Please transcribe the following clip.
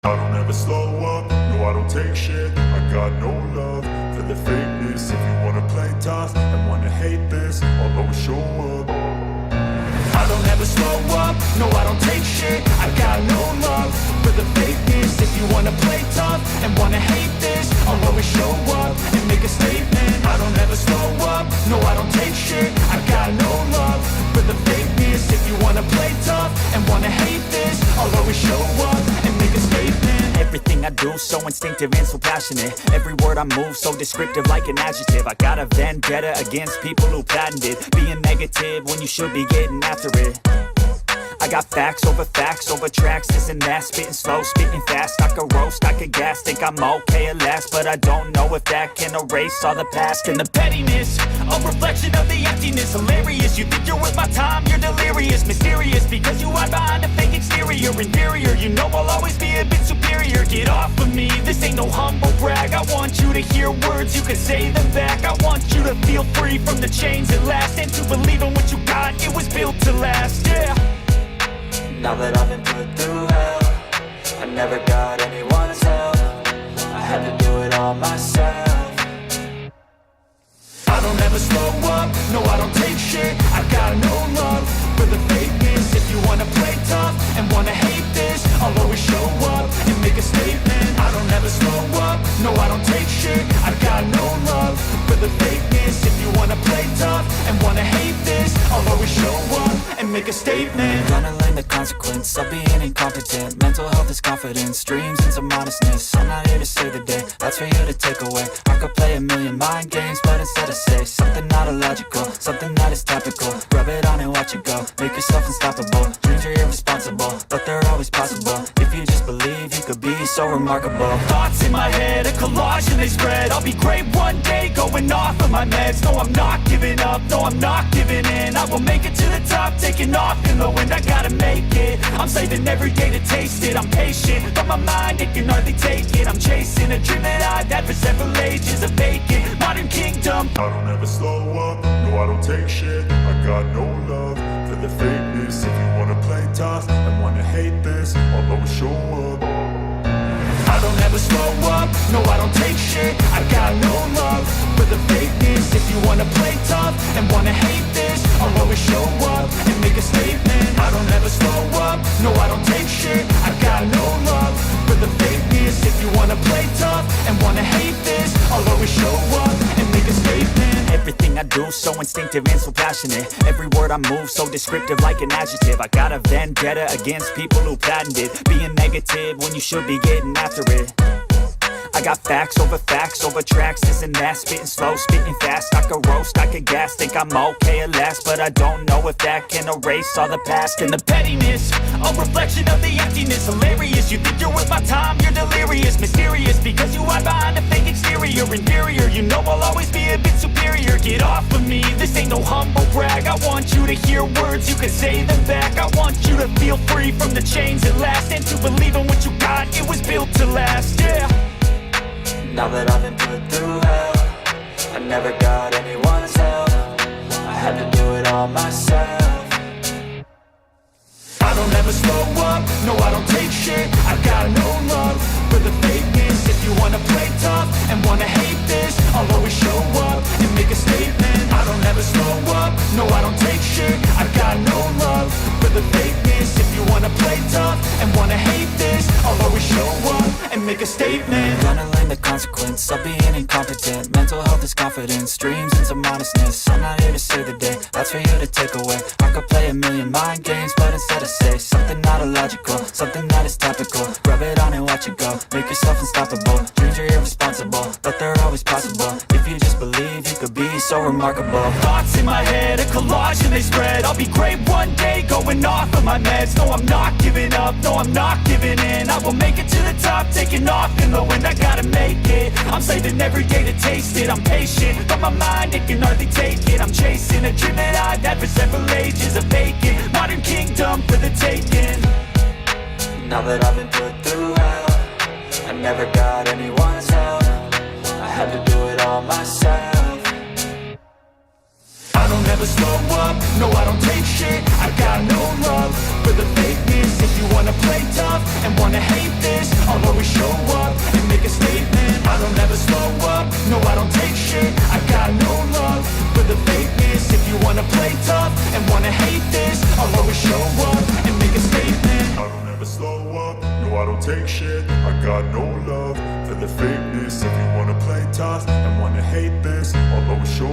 I don't ever slow up, no I don't take shit. I got no love for the fakeness. If you wanna play tough and wanna hate this, I'll always show up. I don't ever slow up, no I don't take shit. I got no love for the fakeness. If you wanna play tough and wanna hate this, I'll always show up and make a statement. I don't ever slow up, no I don't take shit. I got no love for the fakeness. If you wanna play tough and wanna hate this, I'll always show up and make a statement. Everything I do so instinctive and so passionate. Every word I move so descriptive like an adjective. I got a vendetta against people who patented being negative when you should be getting after it. I got facts over tracks, this and that. Spitting slow, spitting fast, I could roast, I could gas. Think I'm okay at last, but I don't know if that can erase all the past. And the pettiness, a reflection of the emptiness. Hilarious, you think you're worth my time, you're delirious. Mysterious, because you hide behind a fake exterior. Inferior, you know I'll always be a bit superior. Get off of me, this ain't no humble brag. I want you to hear words, you can say them back. I want you to feel free from the chains at last, and to believe in what you got, it was built to last, yeah. Now that I've been put through hell, I never got anyone's help. I had to do it all myself. I don't ever slow up, no I don't take shit. I got no love for the fakeness. If you wanna play tough and wanna hate this, I'll always show up and make a statement. I don't ever slow up, no I don't take shit. I got no love for the fakeness. If you wanna play tough and wanna hate this, I'll always show up and make a statement. Gonna learn the consequence of being incompetent. Mental health is confidence, dreams and some modestness. I'm not here to save the day, that's for you to take away. I could play a million mind games, but instead I say something not illogical, something that is topical. Rub it on and watch it go, make yourself unstoppable. Dreams are irresponsible, but they're always possible. If you just believe, you could be so remarkable. Thoughts in my head, a collage and they spread. I'll be great one day, going off of my meds. No, I'm not giving up, no, I'm not giving in. I will make it to the top, taking off in the wind. I gotta make it, I'm saving every day to taste it. I'm patient, but my mind, it can hardly take it. I'm chasing a dream that I've had for several ages. A vacant, modern kingdom. I don't ever slow up, no I don't take shit. I got no love for the fakeness. If you wanna play tough and wanna hate this, I'll always show up. I don't ever slow up, no I don't take shit. I got no love for the fakeness. If you wanna play tough and wanna hate this, I'll always show up and make a statement. I don't ever slow up, no I don't take shit. I got no love for the fakeness. If you wanna play tough and wanna hate this, I'll always show up and make a statement. Everything I do so instinctive and so passionate. Every word I move so descriptive like an adjective. I got a vendetta against people who patented being negative when you should be getting after it. I got facts over tracks, this and that. Spitting slow, spitting fast, I could roast, I could gas. Think I'm okay at last, but I don't know if that can erase all the past. And the pettiness, a reflection of the emptiness. Hilarious, you think you're worth my time, you're delirious. Mysterious, because you hide behind a fake exterior. Inferior, you know I'll always be a bit superior. Get off of me, this ain't no humble brag. I want you to hear words, you can say them back. I want you to feel free from the chains at last, and to believe in what you got, it was built to last, yeah. Now that I've been put through hell, I never got anyone's help. I had to do it all myself. I don't ever slow up, no I don't take shit. I got no love for the fakeness. If you wanna play tough and wanna hate this, I'll always show up and make a statement. I don't ever slow up, no I don't take shit. I got no love for the fakeness. If you wanna play tough and wanna hate this, I'll always show up and make a statement. Gonna learn the consequence of being incompetent. Mental health is confidence, dreams and some modestness. I'm not here to save the day, that's for you to take away. I could play a million mind games, but instead I say something not illogical, something that is topical. Rub it on and watch it go, make yourself unstoppable. Dreams are irresponsible, but they're always possible. If you just believe, you could be so remarkable. Thoughts in my head, a collage and they spread. I'll be great one day, going off of my meds. No, I'm not giving up, no, I'm not giving in. I will make it to the top, taking off in the wind. I gotta make it, I'm saving every day to taste it. I'm patient, but my mind, it can hardly take it. I'm chasing a dream that I've had for several ages. A vacant, modern kingdom for the taking. Now that I've been put through hell, I never got anyone's help. I had to do it all myself. I don't ever slow up, no I don't take shit. I got no love for the fakeness. If you wanna play tough and wanna hate this, I'll up, no I don't take shit. I got no love for the fakeness. If you wanna play tough and wanna hate this, I'll always show